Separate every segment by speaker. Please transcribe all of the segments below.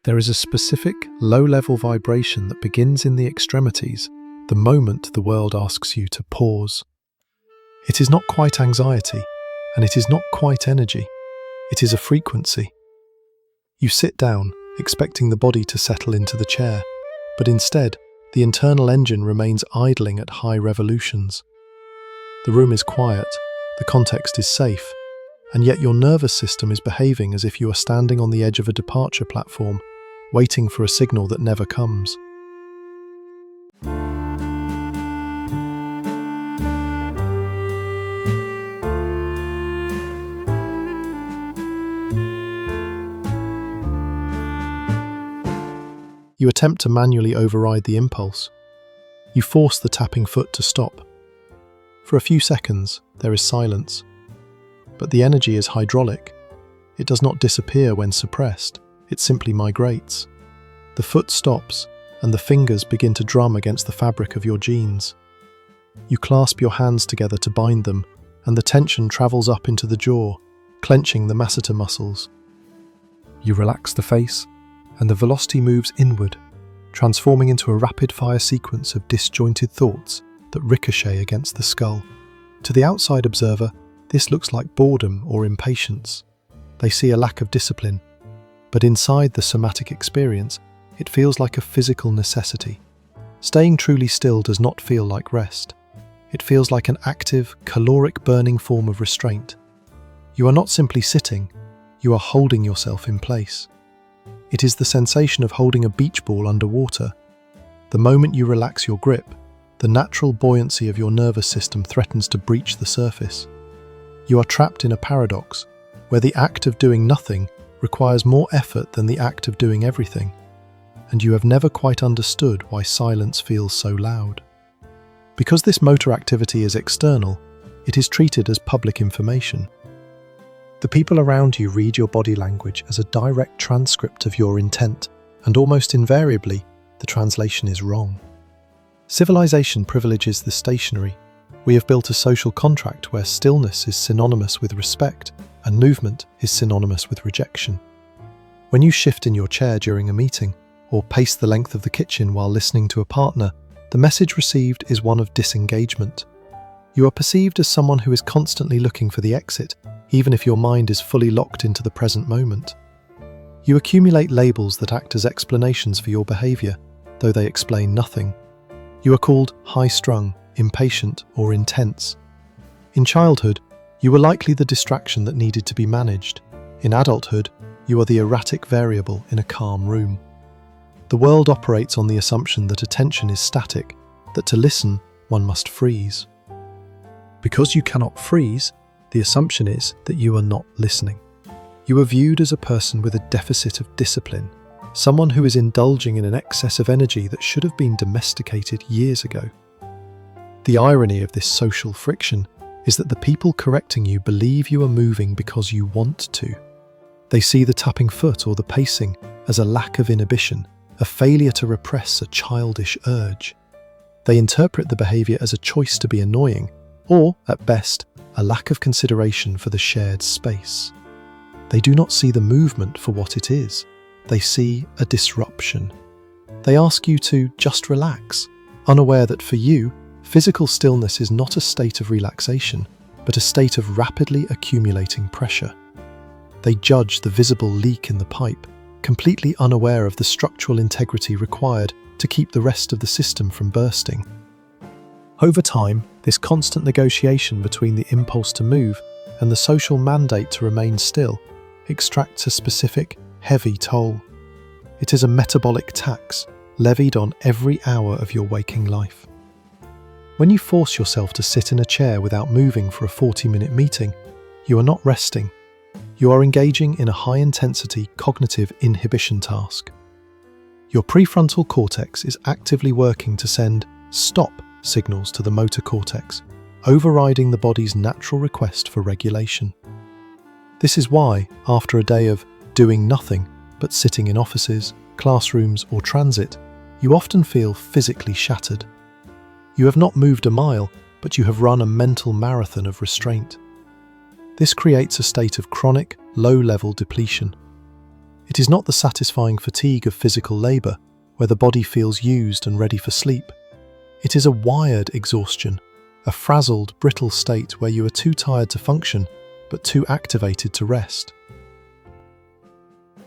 Speaker 1: There is a specific, low-level vibration that begins in the extremities the moment the world asks you to pause. It is not quite anxiety, and it is not quite energy. It is a frequency. You sit down, expecting the body to settle into the chair, but instead, the internal engine remains idling at high revolutions. The room is quiet, the context is safe, and yet your nervous system is behaving as if you are standing on the edge of a departure platform, waiting for a signal that never comes. You attempt to manually override the impulse. You force the tapping foot to stop. For a few seconds, there is silence. But the energy is hydraulic. It does not disappear when suppressed. It simply migrates. The foot stops, and the fingers begin to drum against the fabric of your jeans. You clasp your hands together to bind them, and the tension travels up into the jaw, clenching the masseter muscles. You relax the face, and the velocity moves inward, transforming into a rapid-fire sequence of disjointed thoughts that ricochet against the skull. To the outside observer, this looks like boredom or impatience. They see a lack of discipline, but inside the somatic experience, it feels like a physical necessity. Staying truly still does not feel like rest. It feels like an active, caloric burning form of restraint. You are not simply sitting, you are holding yourself in place. It is the sensation of holding a beach ball underwater. The moment you relax your grip, the natural buoyancy of your nervous system threatens to breach the surface. You are trapped in a paradox, where the act of doing nothing requires more effort than the act of doing everything, and you have never quite understood why silence feels so loud. Because this motor activity is external, it is treated as public information. The people around you read your body language as a direct transcript of your intent, and almost invariably, the translation is wrong. Civilization privileges the stationary. We have built a social contract where stillness is synonymous with respect, and movement is synonymous with rejection. When you shift in your chair during a meeting, or pace the length of the kitchen while listening to a partner, the message received is one of disengagement. You are perceived as someone who is constantly looking for the exit, even if your mind is fully locked into the present moment. You accumulate labels that act as explanations for your behaviour, though they explain nothing. You are called high-strung, impatient, or intense. In childhood, you were likely the distraction that needed to be managed. In adulthood, you are the erratic variable in a calm room. The world operates on the assumption that attention is static, that to listen, one must freeze. Because you cannot freeze, the assumption is that you are not listening. You are viewed as a person with a deficit of discipline, someone who is indulging in an excess of energy that should have been domesticated years ago. The irony of this social friction is that the people correcting you believe you are moving because you want to. They see the tapping foot or the pacing as a lack of inhibition, a failure to repress a childish urge. They interpret the behaviour as a choice to be annoying, or, at best, a lack of consideration for the shared space. They do not see the movement for what it is. They see a disruption. They ask you to just relax, unaware that for you, physical stillness is not a state of relaxation, but a state of rapidly accumulating pressure. They judge the visible leak in the pipe, completely unaware of the structural integrity required to keep the rest of the system from bursting. Over time, this constant negotiation between the impulse to move and the social mandate to remain still extracts a specific, heavy toll. It is a metabolic tax levied on every hour of your waking life. When you force yourself to sit in a chair without moving for a 40-minute meeting, you are not resting. You are engaging in a high-intensity cognitive inhibition task. Your prefrontal cortex is actively working to send stop signals to the motor cortex, overriding the body's natural request for regulation. This is why, after a day of doing nothing but sitting in offices, classrooms, or transit, you often feel physically shattered. You have not moved a mile, but you have run a mental marathon of restraint. This creates a state of chronic, low-level depletion. It is not the satisfying fatigue of physical labor, where the body feels used and ready for sleep. It is a wired exhaustion, a frazzled, brittle state where you are too tired to function, but too activated to rest.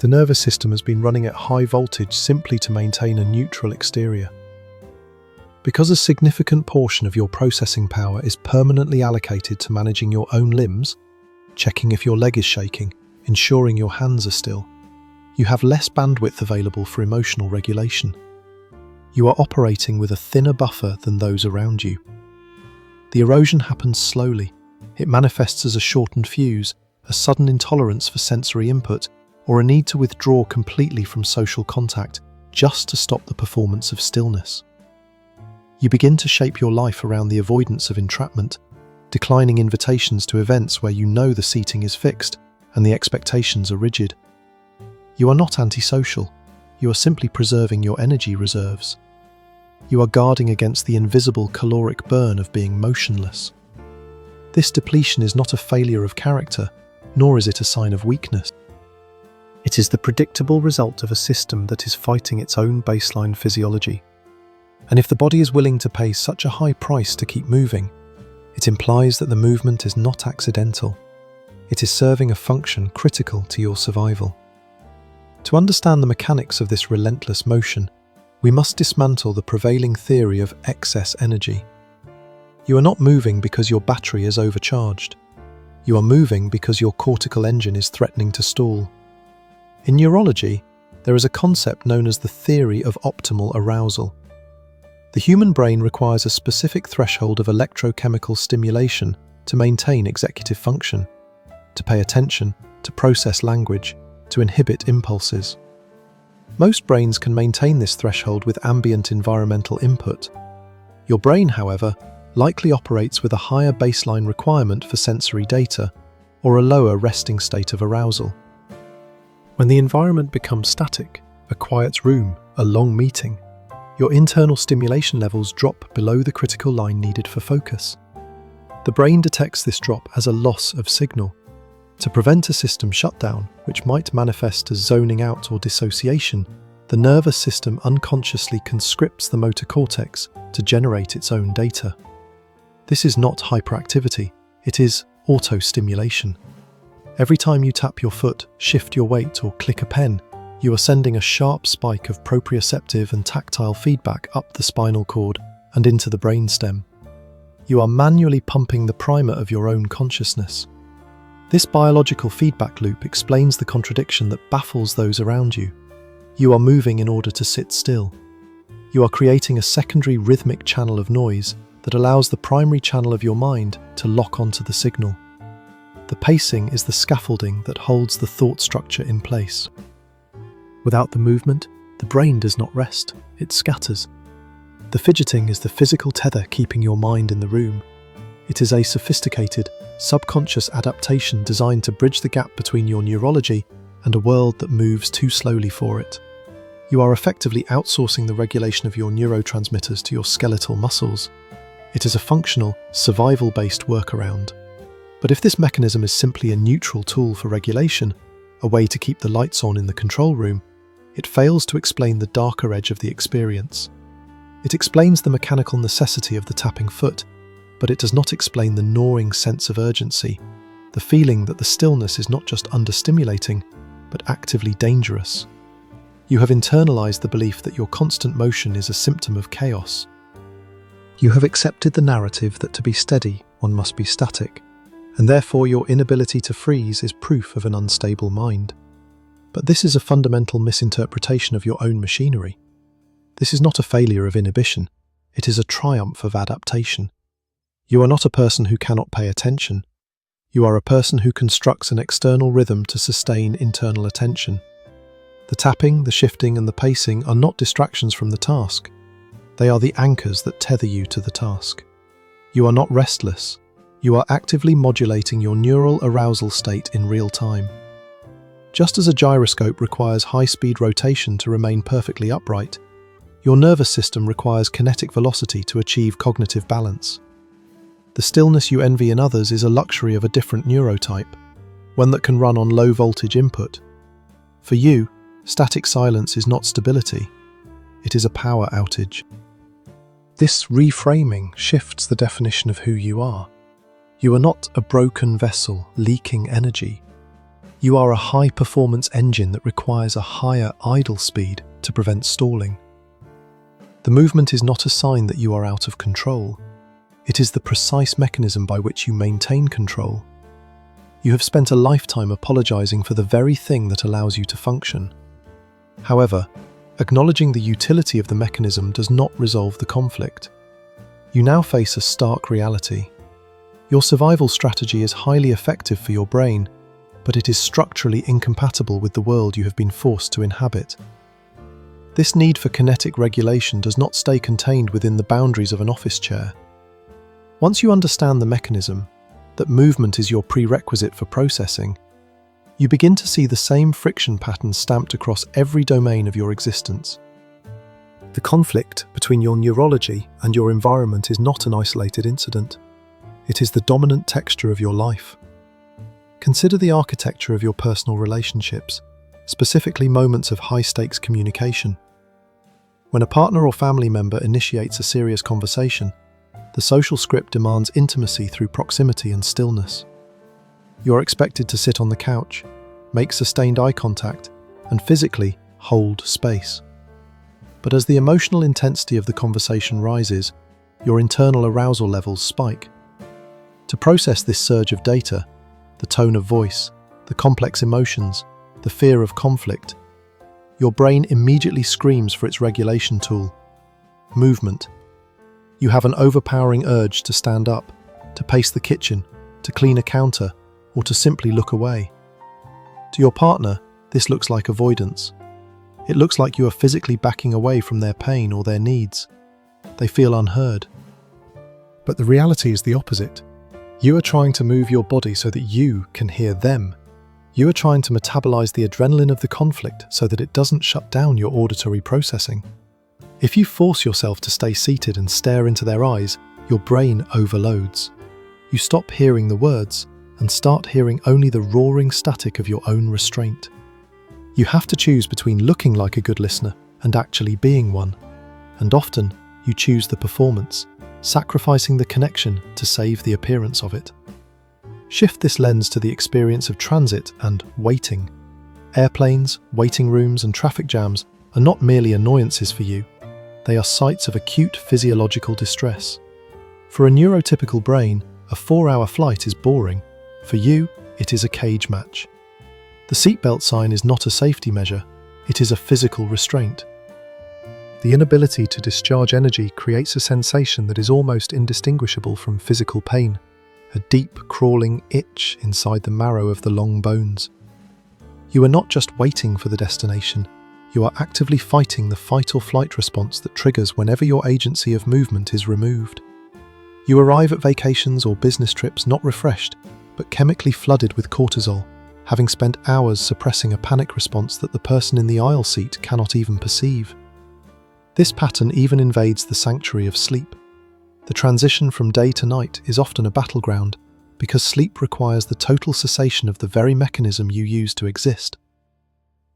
Speaker 1: The nervous system has been running at high voltage simply to maintain a neutral exterior. Because a significant portion of your processing power is permanently allocated to managing your own limbs, checking if your leg is shaking, ensuring your hands are still, you have less bandwidth available for emotional regulation. You are operating with a thinner buffer than those around you. The erosion happens slowly. It manifests as a shortened fuse, a sudden intolerance for sensory input, or a need to withdraw completely from social contact just to stop the performance of stillness. You begin to shape your life around the avoidance of entrapment, declining invitations to events where you know the seating is fixed and the expectations are rigid. You are not antisocial. You are simply preserving your energy reserves. You are guarding against the invisible caloric burn of being motionless. This depletion is not a failure of character, nor is it a sign of weakness. It is the predictable result of a system that is fighting its own baseline physiology. And if the body is willing to pay such a high price to keep moving, it implies that the movement is not accidental. It is serving a function critical to your survival. To understand the mechanics of this relentless motion, we must dismantle the prevailing theory of excess energy. You are not moving because your battery is overcharged. You are moving because your cortical engine is threatening to stall. In neurology, there is a concept known as the theory of optimal arousal. The human brain requires a specific threshold of electrochemical stimulation to maintain executive function, to pay attention, to process language, to inhibit impulses. Most brains can maintain this threshold with ambient environmental input. Your brain, however, likely operates with a higher baseline requirement for sensory data or a lower resting state of arousal. When the environment becomes static, a quiet room, a long meeting, your internal stimulation levels drop below the critical line needed for focus. The brain detects this drop as a loss of signal. To prevent a system shutdown, which might manifest as zoning out or dissociation, the nervous system unconsciously conscripts the motor cortex to generate its own data. This is not hyperactivity, it is auto-stimulation. Every time you tap your foot, shift your weight, or click a pen, you are sending a sharp spike of proprioceptive and tactile feedback up the spinal cord and into the brainstem. You are manually pumping the primer of your own consciousness. This biological feedback loop explains the contradiction that baffles those around you. You are moving in order to sit still. You are creating a secondary rhythmic channel of noise that allows the primary channel of your mind to lock onto the signal. The pacing is the scaffolding that holds the thought structure in place. Without the movement, the brain does not rest, it scatters. The fidgeting is the physical tether keeping your mind in the room. It is a sophisticated, subconscious adaptation designed to bridge the gap between your neurology and a world that moves too slowly for it. You are effectively outsourcing the regulation of your neurotransmitters to your skeletal muscles. It is a functional, survival-based workaround. But if this mechanism is simply a neutral tool for regulation, a way to keep the lights on in the control room, it fails to explain the darker edge of the experience. It explains the mechanical necessity of the tapping foot, but it does not explain the gnawing sense of urgency, the feeling that the stillness is not just understimulating, but actively dangerous. You have internalized the belief that your constant motion is a symptom of chaos. You have accepted the narrative that to be steady, one must be static, and therefore your inability to freeze is proof of an unstable mind. But this is a fundamental misinterpretation of your own machinery. This is not a failure of inhibition, it is a triumph of adaptation. You are not a person who cannot pay attention. You are a person who constructs an external rhythm to sustain internal attention. The tapping, the shifting, and the pacing are not distractions from the task. They are the anchors that tether you to the task. You are not restless. You are actively modulating your neural arousal state in real time. Just as a gyroscope requires high-speed rotation to remain perfectly upright, your nervous system requires kinetic velocity to achieve cognitive balance. The stillness you envy in others is a luxury of a different neurotype, one that can run on low-voltage input. For you, static silence is not stability, it is a power outage. This reframing shifts the definition of who you are. You are not a broken vessel leaking energy. You are a high-performance engine that requires a higher idle speed to prevent stalling. The movement is not a sign that you are out of control. It is the precise mechanism by which you maintain control. You have spent a lifetime apologizing for the very thing that allows you to function. However, acknowledging the utility of the mechanism does not resolve the conflict. You now face a stark reality. Your survival strategy is highly effective for your brain, but it is structurally incompatible with the world you have been forced to inhabit. This need for kinetic regulation does not stay contained within the boundaries of an office chair. Once you understand the mechanism, that movement is your prerequisite for processing, you begin to see the same friction patterns stamped across every domain of your existence. The conflict between your neurology and your environment is not an isolated incident. It is the dominant texture of your life. Consider the architecture of your personal relationships, specifically moments of high-stakes communication. When a partner or family member initiates a serious conversation, the social script demands intimacy through proximity and stillness. You are expected to sit on the couch, make sustained eye contact, and physically hold space. But as the emotional intensity of the conversation rises, your internal arousal levels spike. To process this surge of data, the tone of voice, the complex emotions, the fear of conflict, your brain immediately screams for its regulation tool: movement. You have an overpowering urge to stand up, to pace the kitchen, to clean a counter, or to simply look away. To your partner, this looks like avoidance. It looks like you are physically backing away from their pain or their needs. They feel unheard. But the reality is the opposite. You are trying to move your body so that you can hear them. You are trying to metabolize the adrenaline of the conflict so that it doesn't shut down your auditory processing. If you force yourself to stay seated and stare into their eyes, your brain overloads. You stop hearing the words and start hearing only the roaring static of your own restraint. You have to choose between looking like a good listener and actually being one. And often, you choose the performance, sacrificing the connection to save the appearance of it. Shift this lens to the experience of transit and waiting. Airplanes, waiting rooms, and traffic jams are not merely annoyances for you. They are sites of acute physiological distress. For a neurotypical brain, a 4-hour flight is boring. For you, it is a cage match. The seatbelt sign is not a safety measure, it is a physical restraint. The inability to discharge energy creates a sensation that is almost indistinguishable from physical pain, a deep, crawling itch inside the marrow of the long bones. You are not just waiting for the destination, you are actively fighting the fight or flight response that triggers whenever your agency of movement is removed. You arrive at vacations or business trips not refreshed, but chemically flooded with cortisol, having spent hours suppressing a panic response that the person in the aisle seat cannot even perceive. This pattern even invades the sanctuary of sleep. The transition from day to night is often a battleground, because sleep requires the total cessation of the very mechanism you use to exist.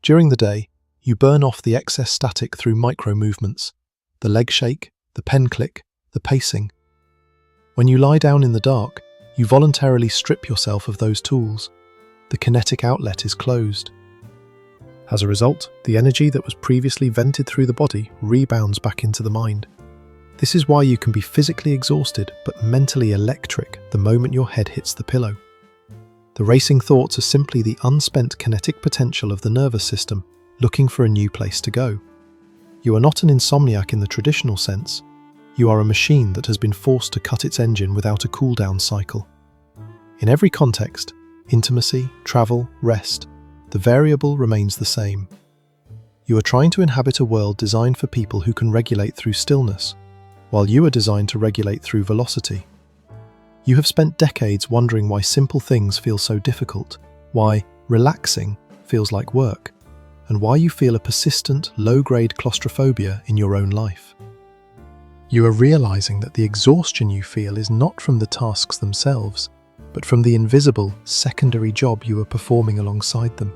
Speaker 1: During the day, you burn off the excess static through micro-movements, the leg shake, the pen click, the pacing. When you lie down in the dark, you voluntarily strip yourself of those tools. The kinetic outlet is closed. As a result, the energy that was previously vented through the body rebounds back into the mind. This is why you can be physically exhausted but mentally electric the moment your head hits the pillow. The racing thoughts are simply the unspent kinetic potential of the nervous system looking for a new place to go. You are not an insomniac in the traditional sense. You are a machine that has been forced to cut its engine without a cool-down cycle. In every context, intimacy, travel, rest, the variable remains the same. You are trying to inhabit a world designed for people who can regulate through stillness, while you are designed to regulate through velocity. You have spent decades wondering why simple things feel so difficult, why relaxing feels like work, and why you feel a persistent, low-grade claustrophobia in your own life. You are realizing that the exhaustion you feel is not from the tasks themselves, but from the invisible, secondary job you are performing alongside them.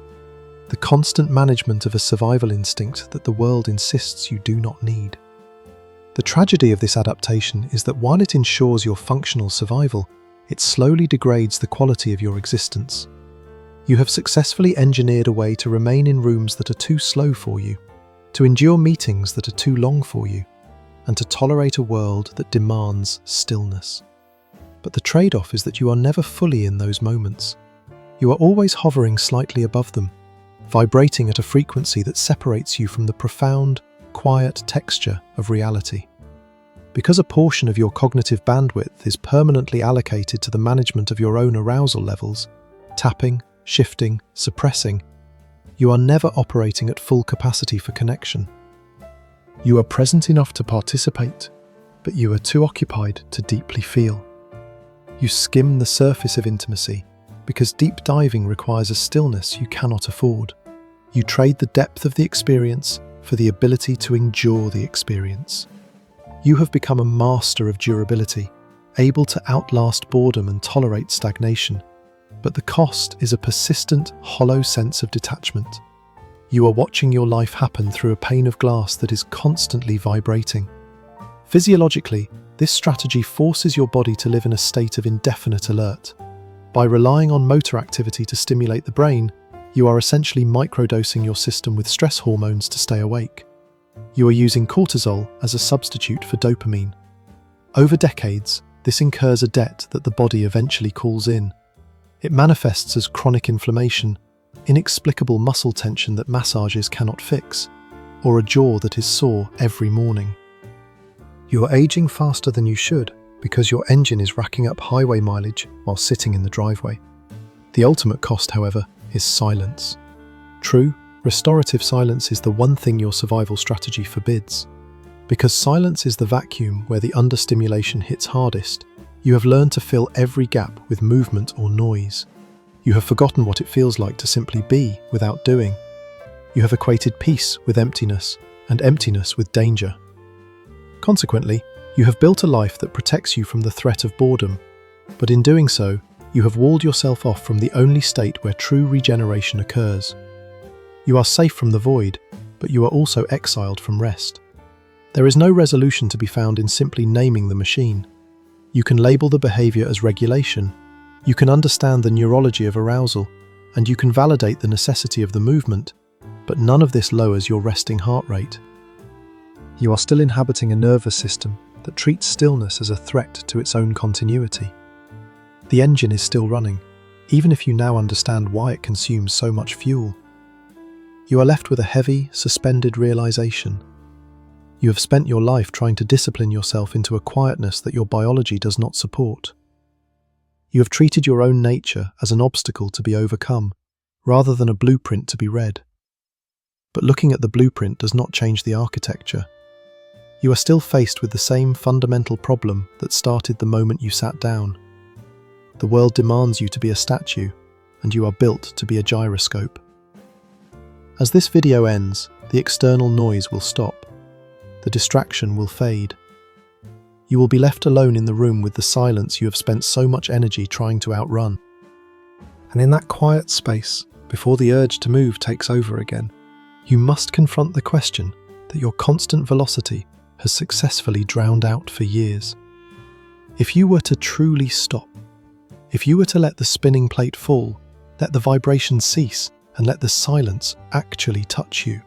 Speaker 1: the constant management of a survival instinct that the world insists you do not need. The tragedy of this adaptation is that while it ensures your functional survival, it slowly degrades the quality of your existence. You have successfully engineered a way to remain in rooms that are too slow for you, to endure meetings that are too long for you, and to tolerate a world that demands stillness. But the trade-off is that you are never fully in those moments. You are always hovering slightly above them, vibrating at a frequency that separates you from the profound, quiet texture of reality. Because a portion of your cognitive bandwidth is permanently allocated to the management of your own arousal levels, tapping, shifting, suppressing, you are never operating at full capacity for connection. You are present enough to participate, but you are too occupied to deeply feel. You skim the surface of intimacy because deep diving requires a stillness you cannot afford. You trade the depth of the experience for the ability to endure the experience. You have become a master of durability, able to outlast boredom and tolerate stagnation, but the cost is a persistent, hollow sense of detachment. You are watching your life happen through a pane of glass that is constantly vibrating. Physiologically, this strategy forces your body to live in a state of indefinite alert. By relying on motor activity to stimulate the brain, you are essentially microdosing your system with stress hormones to stay awake. You are using cortisol as a substitute for dopamine. Over decades, this incurs a debt that the body eventually calls in. It manifests as chronic inflammation, inexplicable muscle tension that massages cannot fix, or a jaw that is sore every morning. You are aging faster than you should because your engine is racking up highway mileage while sitting in the driveway. The ultimate cost, however, is silence. True, restorative silence is the one thing your survival strategy forbids. Because silence is the vacuum where the understimulation hits hardest, you have learned to fill every gap with movement or noise. You have forgotten what it feels like to simply be without doing. You have equated peace with emptiness and emptiness with danger. Consequently, you have built a life that protects you from the threat of boredom, but in doing so, you have walled yourself off from the only state where true regeneration occurs. You are safe from the void, but you are also exiled from rest. There is no resolution to be found in simply naming the machine. You can label the behavior as regulation, you can understand the neurology of arousal, and you can validate the necessity of the movement, but none of this lowers your resting heart rate. You are still inhabiting a nervous system that treats stillness as a threat to its own continuity. The engine is still running, even if you now understand why it consumes so much fuel. You are left with a heavy, suspended realization. You have spent your life trying to discipline yourself into a quietness that your biology does not support. You have treated your own nature as an obstacle to be overcome, rather than a blueprint to be read. But looking at the blueprint does not change the architecture. You are still faced with the same fundamental problem that started the moment you sat down. The world demands you to be a statue, and you are built to be a gyroscope. As this video ends, the external noise will stop. The distraction will fade. You will be left alone in the room with the silence you have spent so much energy trying to outrun. And in that quiet space, before the urge to move takes over again, you must confront the question that your constant velocity has successfully drowned out for years. If you were to truly stop, if you were to let the spinning plate fall, let the vibration cease, and let the silence actually touch you,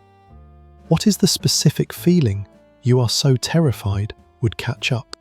Speaker 1: what is the specific feeling you are so terrified would catch up?